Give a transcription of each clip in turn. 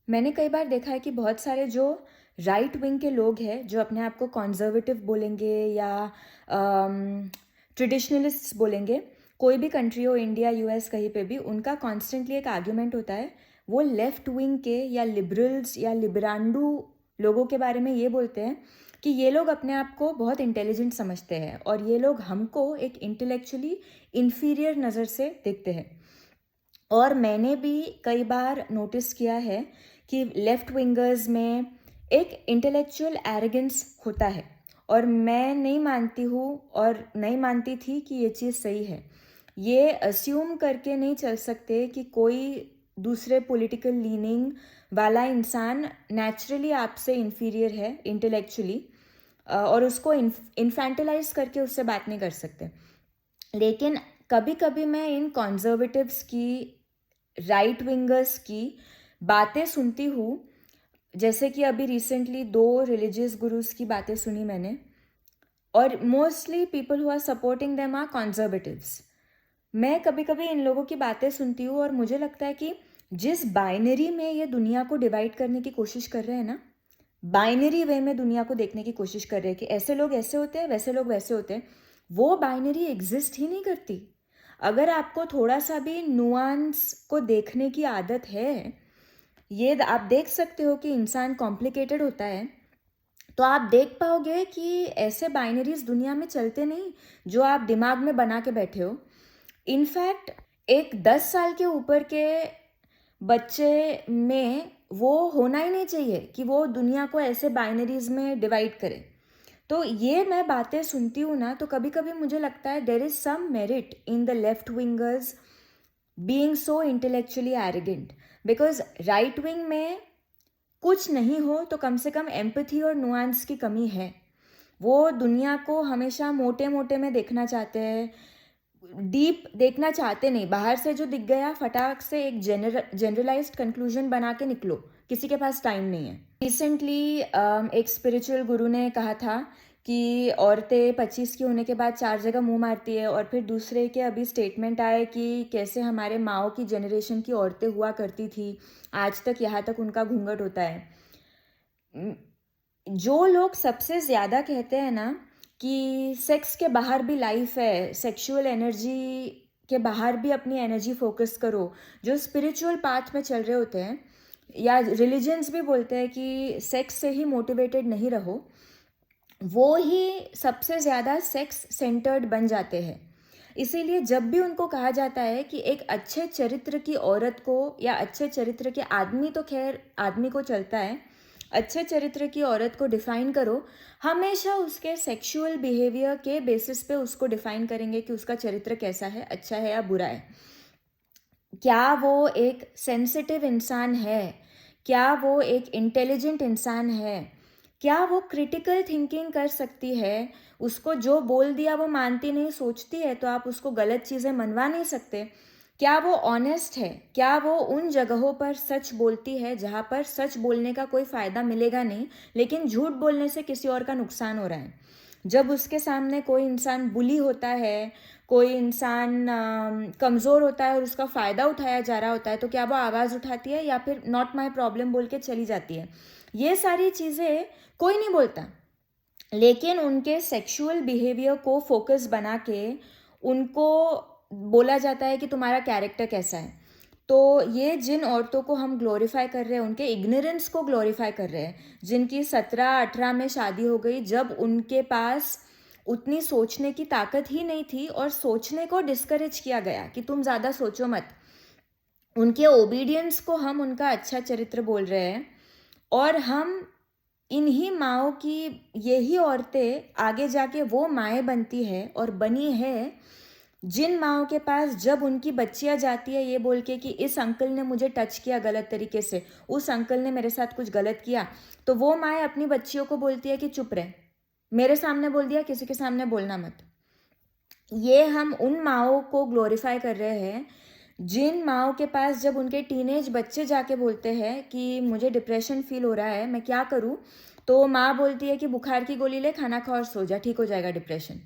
मैंने कई बार देखा है कि बहुत सारे जो राइट विंग के लोग हैं, जो अपने आप को कॉन्जर्वेटिव बोलेंगे या ट्रेडिशनलिस्ट्स बोलेंगे, कोई भी कंट्री हो, इंडिया, यूएस, कहीं पे भी, उनका कॉन्स्टेंटली एक आर्ग्यूमेंट होता है। वो लेफ्ट विंग के या लिबरल्स या लिबरांडू लोगों के बारे में ये बोलते हैं कि ये लोग अपने आप को बहुत इंटेलिजेंट समझते हैं और ये लोग हमको एक इंटेलेक्चुअली इन्फीरियर नज़र से देखते हैं। और मैंने भी कई बार नोटिस किया है कि लेफ्ट विंगर्स में एक इंटेलेक्चुअल एरोगेंस होता है और मैं नहीं मानती हूँ और नहीं मानती थी कि ये चीज़ सही है। ये अस्यूम करके नहीं चल सकते कि कोई दूसरे पॉलिटिकल लीनिंग वाला इंसान नेचुरली आपसे इन्फीरियर है इंटेलेक्चुअली, और उसको इन्फेंटलाइज करके उससे बात नहीं कर सकते। लेकिन कभी कभी मैं इन कॉन्जर्वेटिव्स की, राइट विंगर्स की बातें सुनती हूँ। जैसे कि अभी रिसेंटली 2 रिलीजियस गुरुज की बातें सुनी मैंने, और mostly people who are supporting them are conservatives. मैं कभी कभी इन लोगों की बातें सुनती हूँ और मुझे लगता है कि जिस बाइनरी में ये दुनिया को डिवाइड करने की कोशिश कर रहे हैं ना, बाइनरी वे में दुनिया को देखने की कोशिश कर रहे हैं कि ऐसे लोग ऐसे होते हैं, वैसे लोग वैसे होते हैं, वो बाइनरी एग्जिस्ट ही नहीं करती। अगर आपको थोड़ा सा भी नुआंस को देखने की आदत है, ये आप देख सकते हो कि इंसान कॉम्प्लिकेटेड होता है, तो आप देख पाओगे कि ऐसे बाइनरीज दुनिया में चलते नहीं जो आप दिमाग में बना के बैठे हो। इनफैक्ट एक 10 साल के ऊपर के बच्चे में वो होना ही नहीं चाहिए कि वो दुनिया को ऐसे बाइनरीज में डिवाइड करे। तो ये मैं बातें सुनती हूँ ना, तो कभी कभी मुझे लगता है there is some merit in the left wingers being so intellectually arrogant, because right wing में कुछ नहीं हो तो कम से कम एम्पथी और नुआंस की कमी है। वो दुनिया को हमेशा मोटे मोटे में देखना चाहते हैं, डीप देखना चाहते नहीं। बाहर से जो दिख गया फटाक से एक जनरलाइज्ड कंक्लूजन बना के निकलो, किसी के पास टाइम नहीं है। रिसेंटली एक स्पिरिचुअल गुरु ने कहा था कि औरतें 25 की होने के बाद 4 जगह मुंह मारती है, और फिर दूसरे के अभी स्टेटमेंट आए कि कैसे हमारे माओ की जनरेशन की औरतें हुआ करती थी, आज तक यहाँ तक उनका घूंघट होता है। जो लोग सबसे ज़्यादा कहते हैं ना कि सेक्स के बाहर भी लाइफ है, सेक्सुअल एनर्जी के बाहर भी अपनी एनर्जी फोकस करो, जो स्पिरिचुअल पाथ में चल रहे होते हैं, या रिलीजन्स भी बोलते हैं कि सेक्स से ही मोटिवेटेड नहीं रहो, वो ही सबसे ज़्यादा सेक्स सेंटर्ड बन जाते हैं। इसीलिए जब भी उनको कहा जाता है कि एक अच्छे चरित्र की औरत को या अच्छे चरित्र के आदमी, तो खैर आदमी को चलता है, अच्छे चरित्र की औरत को डिफाइन करो, हमेशा उसके सेक्सुअल बिहेवियर के बेसिस पे उसको डिफाइन करेंगे कि उसका चरित्र कैसा है, अच्छा है या बुरा है। क्या वो एक सेंसिटिव इंसान है, क्या वो एक इंटेलिजेंट इंसान है, क्या वो क्रिटिकल थिंकिंग कर सकती है, उसको जो बोल दिया वो मानती नहीं, सोचती है, तो आप उसको गलत चीज़ें मनवा नहीं सकते। क्या वो ऑनेस्ट है, क्या वो उन जगहों पर सच बोलती है जहाँ पर सच बोलने का कोई फ़ायदा मिलेगा नहीं, लेकिन झूठ बोलने से किसी और का नुकसान हो रहा है। जब उसके सामने कोई इंसान बुली होता है, कोई इंसान कमज़ोर होता है और उसका फ़ायदा उठाया जा रहा होता है, तो क्या वो आवाज़ उठाती है या फिर नॉट माई प्रॉब्लम बोल के चली जाती है? ये सारी चीज़ें कोई नहीं बोलता, लेकिन उनके सेक्सुअल बिहेवियर को फोकस बना के उनको बोला जाता है कि तुम्हारा कैरेक्टर कैसा है। तो ये जिन औरतों को हम ग्लोरीफाई कर रहे हैं, उनके इग्नोरेंस को ग्लोरीफाई कर रहे हैं, जिनकी 17-18 में शादी हो गई, जब उनके पास उतनी सोचने की ताकत ही नहीं थी और सोचने को डिस्करेज किया गया कि तुम ज़्यादा सोचो मत, उनके ओबीडियंस को हम उनका अच्छा चरित्र बोल रहे हैं। और हम इन्हीं माँओं की, यही औरतें आगे जाके वो माएँ बनती है और बनी है, जिन माँओं के पास जब उनकी बच्चियाँ जाती है ये बोल के कि इस अंकल ने मुझे टच किया गलत तरीके से, उस अंकल ने मेरे साथ कुछ गलत किया, तो वो माएँ अपनी बच्चियों को बोलती है कि चुप रहे, मेरे सामने बोल दिया, किसी के सामने बोलना मत। ये हम उन माँओं को ग्लोरीफाई कर रहे हैं जिन माँओं के पास जब उनके टीनेज बच्चे जाके बोलते हैं कि मुझे डिप्रेशन फील हो रहा है, मैं क्या करूँ, तो माँ बोलती है कि बुखार की गोली ले, खाना खा और सो जा, ठीक हो जाएगा डिप्रेशन।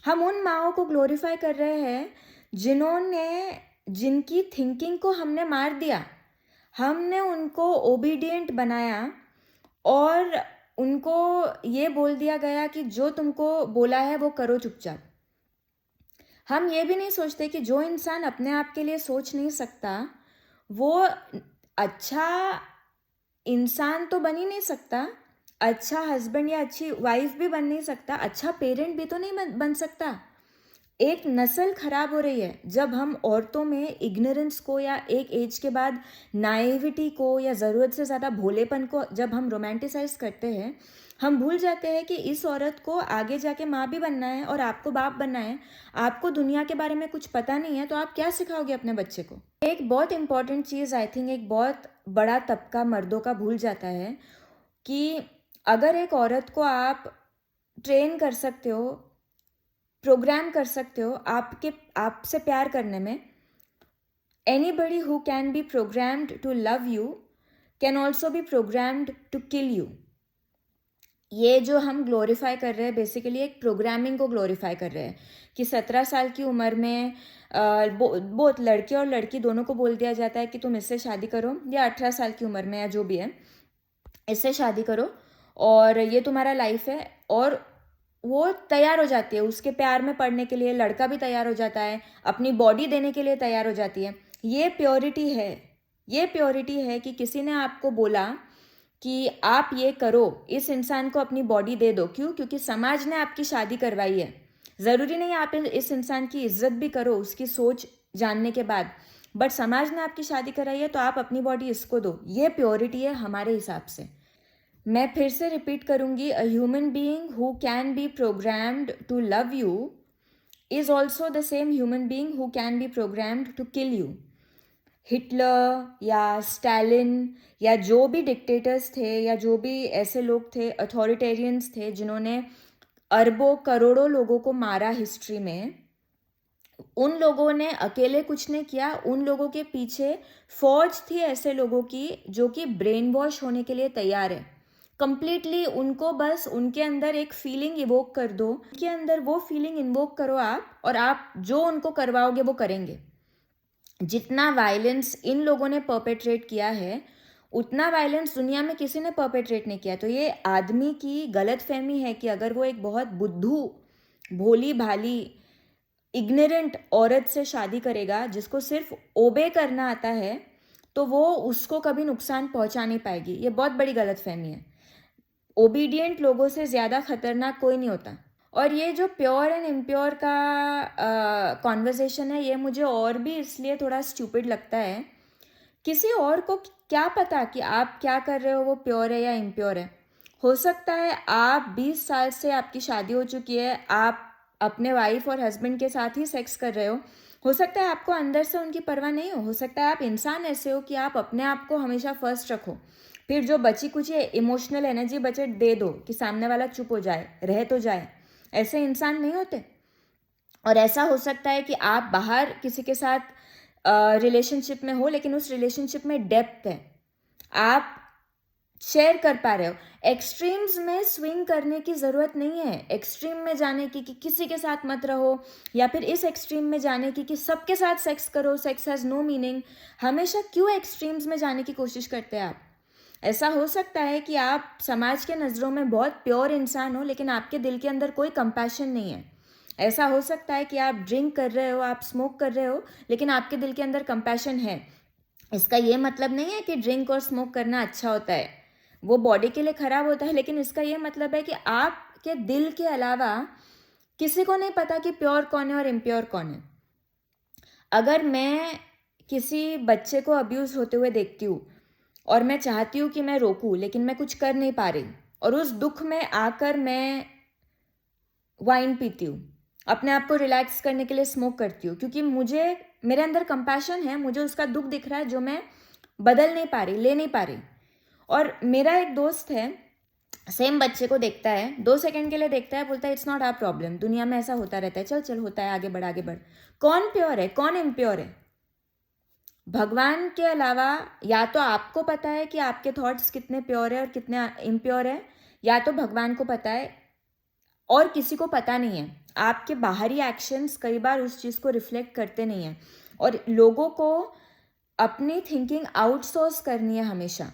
हम उन माँओं को ग्लोरीफाई कर रहे हैं जिन्होंने, जिनकी थिंकिंग को हमने मार दिया। हमने उनको ओबीडिएंट बनाया और उनको ये बोल दिया गया कि जो तुमको बोला है वो करो चुपचाप। हम ये भी नहीं सोचते कि जो इंसान अपने आप के लिए सोच नहीं सकता वो अच्छा इंसान तो बन ही नहीं सकता, अच्छा हस्बैंड या अच्छी वाइफ भी बन नहीं सकता, अच्छा पेरेंट भी तो नहीं बन सकता। एक नस्ल खराब हो रही है जब हम औरतों में इग्नोरेंस को या एक एज के बाद नाइविटी को या ज़रूरत से ज़्यादा भोलेपन को जब हम रोमांटिसाइज करते हैं, हम भूल जाते हैं कि इस औरत को आगे जाके माँ भी बनना है और आपको बाप बनना है। आपको दुनिया के बारे में कुछ पता नहीं है तो आप क्या सिखाओगे अपने बच्चे को। एक बहुत इंपॉर्टेंट चीज़ आई थिंक एक बहुत बड़ा तबका मर्दों का भूल जाता है कि अगर एक औरत को आप ट्रेन कर सकते हो, प्रोग्राम कर सकते हो आपसे प्यार करने में, anybody who can be programmed to love you can also be programmed to kill you. ये जो हम ग्लोरीफाई कर रहे हैं बेसिकली एक प्रोग्रामिंग को ग्लोरीफाई कर रहे हैं कि 17 साल की उम्र में बहुत लड़के और लड़की दोनों को बोल दिया जाता है कि तुम इससे शादी करो, या 18 साल की उम्र में या जो भी है इससे शादी करो और ये तुम्हारा लाइफ है, और वो तैयार हो जाती है उसके प्यार में पड़ने के लिए। लड़का भी तैयार हो जाता है, अपनी बॉडी देने के लिए तैयार हो जाती है। ये प्योरिटी है, ये प्योरिटी है कि किसी ने आपको बोला कि आप ये करो, इस इंसान को अपनी बॉडी दे दो। क्यों? क्योंकि समाज ने आपकी शादी करवाई है। ज़रूरी नहीं आप इस इंसान की इज्जत भी करो उसकी सोच जानने के बाद, बट समाज ने आपकी शादी कराई है तो आप अपनी बॉडी इसको दो। ये प्योरिटी है हमारे हिसाब से। मैं फिर से रिपीट करूंगी, a human being who can be programmed to love you is also the same human being who can be programmed to kill you. Hitler या स्टालिन या जो भी डिक्टेटर्स थे या जो भी ऐसे लोग थे, अथॉरिटेरियंस थे जिन्होंने अरबों करोड़ों लोगों को मारा हिस्ट्री में, उन लोगों ने अकेले कुछ नहीं किया। उन लोगों के पीछे फौज थी ऐसे लोगों की जो कि ब्रेन वॉश होने के लिए तैयार है कंप्लीटली। उनको बस उनके अंदर एक फीलिंग इवोक कर दो, उनके अंदर वो फीलिंग इन्वोक करो आप, और आप जो उनको करवाओगे वो करेंगे। जितना वायलेंस इन लोगों ने परपेट्रेट किया है उतना वायलेंस दुनिया में किसी ने परपेट्रेट नहीं किया। तो ये आदमी की गलत फहमी है कि अगर वो एक बहुत बुद्धू भोली भाली इग्नोरेंट औरत से शादी करेगा जिसको सिर्फ ओबे करना आता है तो वो उसको कभी नुकसान पहुंचा नहीं पाएगी। ये बहुत बड़ी गलत फहमी है। ओबीडियंट लोगों से ज़्यादा खतरनाक कोई नहीं होता। और ये जो प्योर एंड इम्प्योर का कॉन्वर्सेशन है ये मुझे और भी इसलिए थोड़ा स्टूपिड लगता है। किसी और को क्या पता कि आप क्या कर रहे हो वो प्योर है या इम्प्योर है। हो सकता है आप 20 साल से आपकी शादी हो चुकी है, आप अपने वाइफ और हस्बैंड के साथ ही सेक्स कर रहे हो सकता है आपको अंदर से उनकी परवाह नहीं हो सकता है आप इंसान ऐसे हो कि आप अपने आप को हमेशा फर्स्ट रखो, फिर जो बची कुछ इमोशनल एनर्जी बचत दे दो कि सामने वाला चुप हो जाए, रह तो जाए। ऐसे इंसान नहीं होते। और ऐसा हो सकता है कि आप बाहर किसी के साथ रिलेशनशिप में हो लेकिन उस रिलेशनशिप में डेप्थ है, आप शेयर कर पा रहे हो। एक्सट्रीम्स में स्विंग करने की ज़रूरत नहीं है। एक्सट्रीम में जाने की कि किसी के साथ मत रहो, या फिर इस एक्सट्रीम में जाने की कि सबके साथ सेक्स करो, सेक्स हैज़ नो मीनिंग। हमेशा क्यों एक्सट्रीम्स में जाने की कोशिश करते हैं आप? ऐसा हो सकता है कि आप समाज के नज़रों में बहुत प्योर इंसान हो लेकिन आपके दिल के अंदर कोई कंपैशन नहीं है। ऐसा हो सकता है कि आप ड्रिंक कर रहे हो, आप स्मोक कर रहे हो लेकिन आपके दिल के अंदर कंपैशन है। इसका ये मतलब नहीं है कि ड्रिंक और स्मोक करना अच्छा होता है, वो बॉडी के लिए ख़राब होता है, लेकिन इसका ये मतलब है कि आपके दिल के अलावा किसी को नहीं पता कि प्योर कौन है और इम्प्योर कौन है। अगर मैं किसी बच्चे को अब्यूज़ होते हुए देखती हूँ और मैं चाहती हूँ कि मैं रोकूँ लेकिन मैं कुछ कर नहीं पा रही, और उस दुख में आकर मैं वाइन पीती हूँ, अपने आप को रिलैक्स करने के लिए स्मोक करती हूँ, क्योंकि मुझे मेरे अंदर कंपैशन है, मुझे उसका दुख दिख रहा है जो मैं बदल नहीं पा रही, ले नहीं पा रही। और मेरा एक दोस्त है, सेम बच्चे को देखता है, 2 सेकंड के लिए देखता है, बोलता है इट्स नॉट आवर प्रॉब्लम, दुनिया में ऐसा होता रहता है, चल चल होता है, आगे बढ़ आगे बढ़। कौन प्योर है, कौन इम्प्योर है? भगवान के अलावा या तो आपको पता है कि आपके थॉट्स कितने प्योर है और कितने इम्प्योर है, या तो भगवान को पता है और किसी को पता नहीं है। आपके बाहरी एक्शंस कई बार उस चीज़ को रिफ्लेक्ट करते नहीं हैं। और लोगों को अपनी थिंकिंग आउटसोर्स करनी है हमेशा।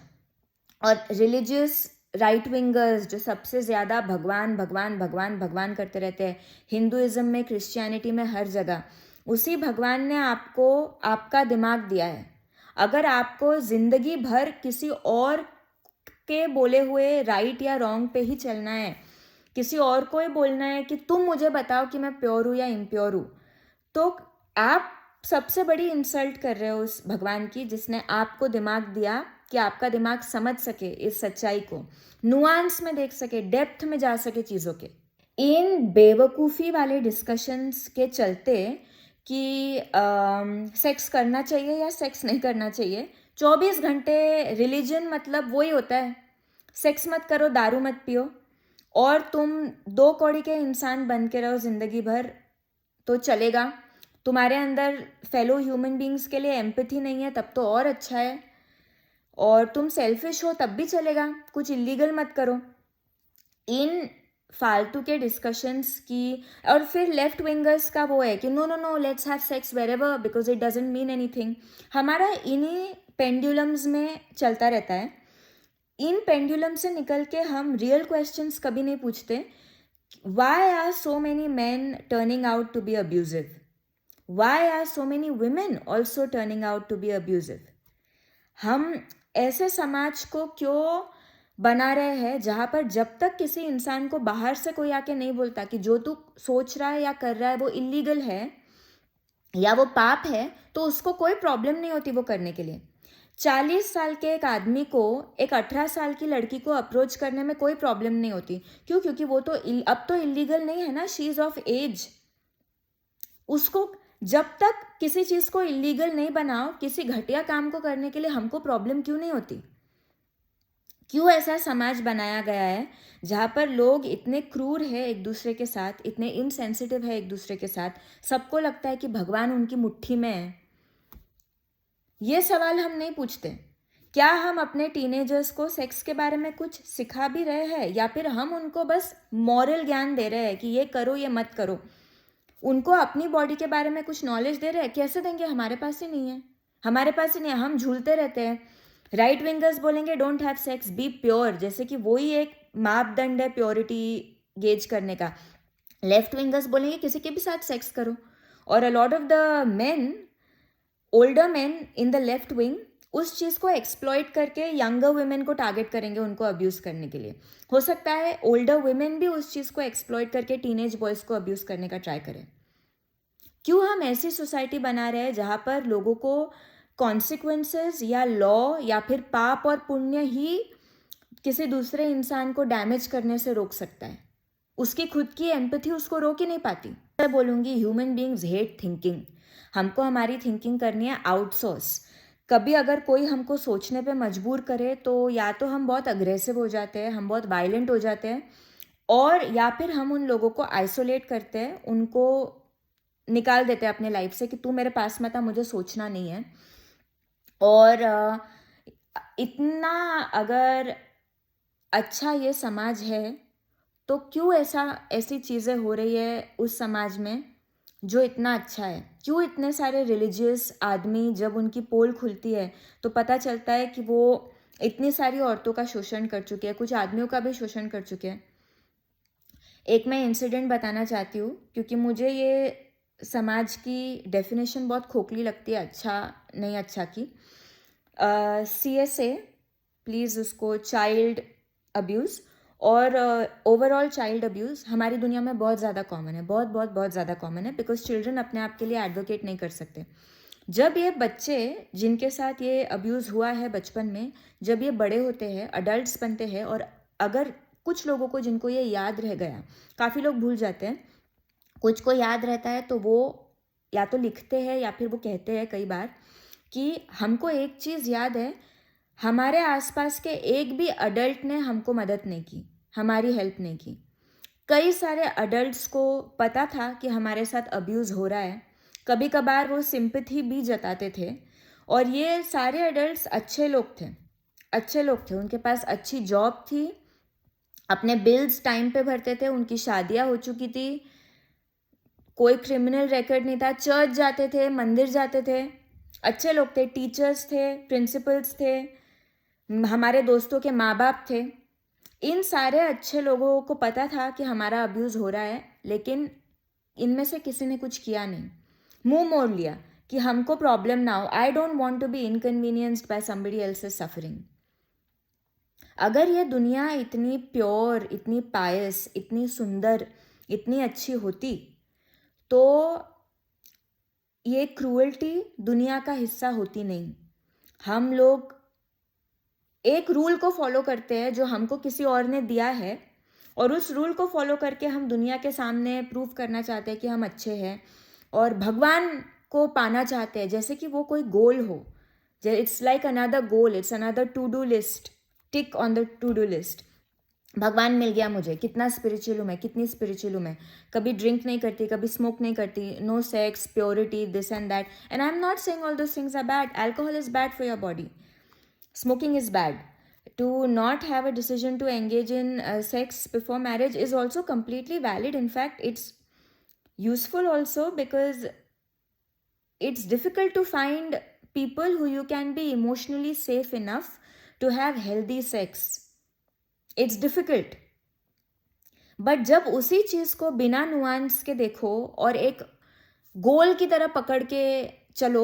और रिलीजियस राइट विंगर्स जो सबसे ज़्यादा भगवान भगवान भगवान भगवान करते रहते हैं, हिंदुइज्म में, क्रिश्चियनिटी में, हर जगह, उसी भगवान ने आपको आपका दिमाग दिया है। अगर आपको ज़िंदगी भर किसी और के बोले हुए राइट या रॉन्ग पे ही चलना है, किसी और को ही बोलना है कि तुम मुझे बताओ कि मैं प्योर हूँ या इम्प्योर हूँ, तो आप सबसे बड़ी इंसल्ट कर रहे हो उस भगवान की जिसने आपको दिमाग दिया कि आपका दिमाग समझ सके इस सच्चाई को, नुआंस में देख सके, डेप्थ में जा सके चीज़ों के। इन बेवकूफ़ी वाले डिस्कशंस के चलते कि सेक्स करना चाहिए या सेक्स नहीं करना चाहिए, 24 घंटे रिलीजन मतलब वही होता है, सेक्स मत करो, दारू मत पियो, और तुम 2 कौड़ी के इंसान बन के रहो ज़िंदगी भर तो चलेगा। तुम्हारे अंदर फेलो ह्यूमन बींग्स के लिए एम्पैथी नहीं है तब तो और अच्छा है, और तुम सेल्फिश हो तब भी चलेगा, कुछ इलीगल मत करो। इन फालतू के डिस्कशंस की, और फिर लेफ्ट विंगर्स का वो है कि no no no let's have sex wherever because it doesn't mean anything. हमारा इन्हीं पेंडुलम्स में चलता रहता है। इन पेंडुलम से निकल के हम रियल क्वेश्चंस कभी नहीं पूछते। Why are so many man turning out to be abusive? Why are so many women also turning out to be abusive? हम ऐसे समाज को क्यों बना रहे हैं जहाँ पर जब तक किसी इंसान को बाहर से कोई आके नहीं बोलता कि जो तू सोच रहा है या कर रहा है वो इलीगल है या वो पाप है, तो उसको कोई प्रॉब्लम नहीं होती वो करने के लिए। 40 साल के एक आदमी को एक 18 साल की लड़की को अप्रोच करने में कोई प्रॉब्लम नहीं होती। क्यों? क्योंकि वो तो अब तो इलीगल नहीं है ना, शी इज़ ऑफ एज। उसको जब तक किसी चीज़ को इलीगल नहीं बनाओ, किसी घटिया काम को करने के लिए हमको प्रॉब्लम क्यों नहीं होती? क्यों ऐसा समाज बनाया गया है जहाँ पर लोग इतने क्रूर है एक दूसरे के साथ, इतने इनसेंसिटिव है एक दूसरे के साथ, सबको लगता है कि भगवान उनकी मुट्ठी में है? ये सवाल हम नहीं पूछते। क्या हम अपने टीनेजर्स को सेक्स के बारे में कुछ सिखा भी रहे हैं, या फिर हम उनको बस मॉरल ज्ञान दे रहे हैं कि ये करो ये मत करो? उनको अपनी बॉडी के बारे में कुछ नॉलेज दे रहे हैं? कैसे देंगे? हमारे पास ही नहीं है, हमारे पास ही नहीं है, हम झूलते रहते हैं। राइट विंगर्स बोलेंगे don't have sex, be pure, जैसे कि वही एक मापदंड है प्योरिटी गेज करने का। लेफ्ट विंगर्स बोलेंगे किसी के भी साथ सेक्स करो, और a lot of the main, older main in the left wing, उस चीज़ को एक्सप्लॉइट करके यंगर वुमेन को टारगेट करेंगे उनको अब्यूज़ करने के लिए। हो सकता है ओल्डर वुमेन भी उस चीज़ को एक्सप्लॉइट करके टीनेज बॉयज़ को अब्यूज़ करने का ट्राई करें। क्यों हम ऐसी सोसाइटी बना रहे हैं जहाँ पर लोगों को कॉन्सिक्वेंसेस या लॉ या फिर पाप और पुण्य ही किसी दूसरे इंसान को डैमेज करने से रोक सकता है? उसकी खुद की एम्पैथी उसको रोक ही नहीं पाती। मैं बोलूँगी ह्यूमन बींग्स हेट थिंकिंग। हमको हमारी थिंकिंग करनी है आउटसोर्स। कभी अगर कोई हमको सोचने पे मजबूर करे तो या तो हम बहुत अग्रेसिव हो जाते हैं, हम बहुत वायलेंट हो जाते हैं, और या फिर हम उन लोगों को आइसोलेट करते हैं, उनको निकाल देते हैं अपने लाइफ से कि तू मेरे पास मत आ, मुझे सोचना नहीं है। और इतना अगर अच्छा ये समाज है तो क्यों ऐसी चीज़ें हो रही है उस समाज में जो इतना अच्छा है? क्यों इतने सारे रिलीजियस आदमी, जब उनकी पोल खुलती है तो पता चलता है कि वो इतनी सारी औरतों का शोषण कर चुके हैं, कुछ आदमियों का भी शोषण कर चुके हैं। एक मैं इंसिडेंट बताना चाहती हूँ क्योंकि मुझे ये समाज की डेफिनेशन बहुत खोखली लगती है, अच्छा नहीं अच्छा की। CSA, प्लीज़ उसको चाइल्ड अब्यूज़ और ओवरऑल चाइल्ड अब्यूज़ हमारी दुनिया में बहुत ज़्यादा कॉमन है, बहुत बहुत बहुत ज़्यादा कॉमन है, बिकॉज चिल्ड्रन अपने आप के लिए एडवोकेट नहीं कर सकते। जब ये बच्चे जिनके साथ ये अब्यूज़ हुआ है बचपन में, जब ये बड़े होते हैं, अडल्ट्स बनते हैं, और अगर कुछ लोगों को जिनको ये याद रह गया, काफ़ी लोग भूल जाते हैं, कुछ को याद रहता है, तो वो या तो लिखते हैं या फिर वो कहते हैं कई बार कि हमको एक चीज़ याद है, हमारे आसपास के एक भी अडल्ट ने हमको मदद नहीं की, हमारी हेल्प नहीं की। कई सारे अडल्ट्स को पता था कि हमारे साथ अब्यूज़ हो रहा है, कभी कभार वो सिंपैथी भी जताते थे, और ये सारे अडल्ट्स अच्छे लोग थे, अच्छे लोग थे, उनके पास अच्छी जॉब थी, अपने बिल्स टाइम पे भरते थे, उनकी शादियाँ हो चुकी थी, कोई क्रिमिनल रिकॉर्ड नहीं था, चर्च जाते थे, मंदिर जाते थे, अच्छे लोग थे, टीचर्स थे, प्रिंसिपल्स थे, हमारे दोस्तों के माँ बाप थे। इन सारे अच्छे लोगों को पता था कि हमारा अब्यूज़ हो रहा है, लेकिन इनमें से किसी ने कुछ किया नहीं, मुंह मोड़ लिया कि हमको प्रॉब्लम ना हो। I don't want to be inconvenienced by somebody else's suffering. अगर ये दुनिया इतनी प्योर, इतनी पायस, इतनी सुंदर, इतनी अच्छी होती, तो ये क्रूअल्टी दुनिया का हिस्सा होती नहीं। हम लोग एक रूल को फॉलो करते हैं जो हमको किसी और ने दिया है, और उस रूल को फॉलो करके हम दुनिया के सामने प्रूव करना चाहते हैं कि हम अच्छे हैं, और भगवान को पाना चाहते हैं जैसे कि वो कोई गोल हो। It's like another goal, it's another to do list, tick on the to do list. भगवान मिल गया मुझे, कितना स्पिरिचुअल हूँ मैं, कितनी स्पिरिचुअल हूँ मैं, कभी ड्रिंक नहीं करती, कभी स्मोक नहीं करती, no sex, purity, this and that. And I am not saying all those things are bad. Alcohol is bad for your body. Smoking is bad. To not have a decision to engage in sex before marriage is also completely valid. In fact, it's useful also, because it's difficult to find people who you can be emotionally safe enough to have healthy sex. It's difficult. But जब उसी चीज़ को बिना nuance के देखो और एक गोल की तरह पकड़ के चलो,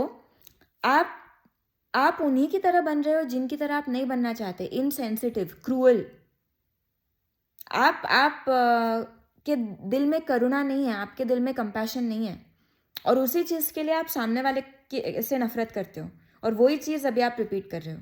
आप उन्हीं की तरह बन रहे हो जिनकी तरह आप नहीं बनना चाहते, इनसेंसिटिव, क्रूअल। आप के दिल में करुणा नहीं है, आपके दिल में कंपैशन नहीं है, और उसी चीज़ के लिए आप सामने वाले से नफरत करते हो, और वही चीज़ अभी आप रिपीट कर रहे हो।